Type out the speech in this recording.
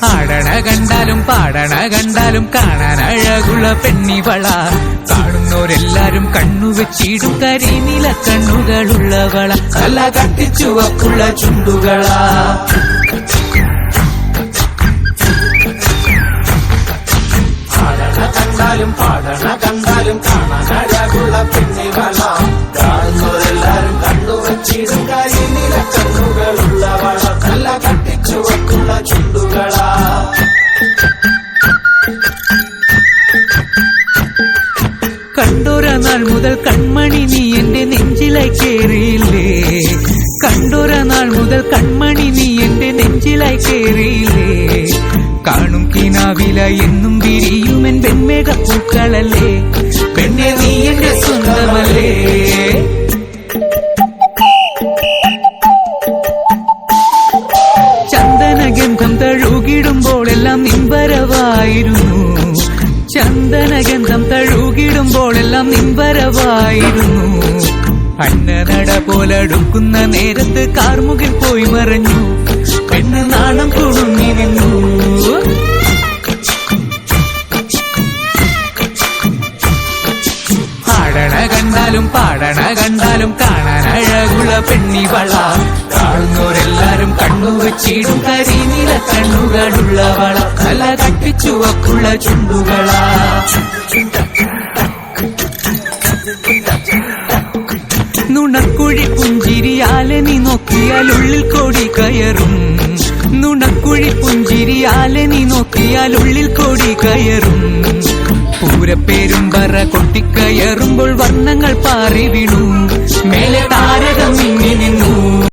ആടണ കണ്ടാലും പാടണ കണ്ടാലും കാണാൻ അഴകുള്ള പെണ്ണിവള. കാണുന്നോരെല്ലാരും കണ്ണുവെച്ചിടും കരിനീല കണ്ണുകളുള്ളവള. നല്ല കട്ടിച്ചുവപ്പുള്ള ചുണ്ടുകളാ. ആടണ കണ്ടാലും പാടണ കണ്ടാലും കാണാൻ അഴകുള്ള പെണ്ണിവള. കാണുന്നോരെല്ലാരും കണ്ണുവെച്ചിടും കരിനീല കണ്ണുകളുള്ളവള. നല്ല കട്ടിച്ചുവപ്പുള്ള ചുണ്ടുകളാ. കണ്ടോര നാൾ മുതൽ കൺമണി നീ എന്റെ നെഞ്ചിലായി കേറിയില്ലേ. കണ്ടോര നാൾ മുതൽ കൺമണി നീ എന്റെ നെഞ്ചിലായി കേറിയില്ലേ. കാണും കിനാവില എന്നും വിരിയുമെൻ വെൺമേഘപ്പൂക്കളല്ലേ. പെണ്ണെ നീ എന്റെ സ്വന്തമല്ലേ. ചന്ദനഗന്ധം തഴുകിടുമ്പോഴെല്ലാം നിൻവരവായിരുന്നു. ചന്ദനഗന്ധം തഴുകിടുമ്പോഴെല്ലാം നിൻവരവായിരുന്നു. അന്നനട പോലടുക്കുന്ന നേരത്ത് കാർമുകിൽ പോയി മറഞ്ഞു. പെണ്ണ് നാണം കുടുങ്ങി നിന്നു. ആടണ കണ്ടാലും പാടണ കണ്ടാലും കാണാൻ അഴകുള്ള പെണ്ണിവള. കാണുന്നോരെല്ലാരും കണ്ണുവെച്ചിടും കരിനീല കണ്ണുകളുള്ളവള. നല്ല കട്ടിച്ചുവപ്പുള്ള ചുണ്ടുകളാ. നുണക്കുഴി പുഞ്ചിരിയാലെ നീ നോക്കിയാൽ ഉള്ളിൽ കോടി കയറും. നുണക്കുഴി പുഞ്ചിരിയാലെ നീ നോക്കിയാൽ ഉള്ളിൽ കോടി കയറും. പൂരപ്പേരും പറ കൊട്ടിക്കയറുമ്പോൾ വർണ്ണങ്ങൾ പാറി വീണു. മേലെ താരകം ഇങ്ങി നിന്നു.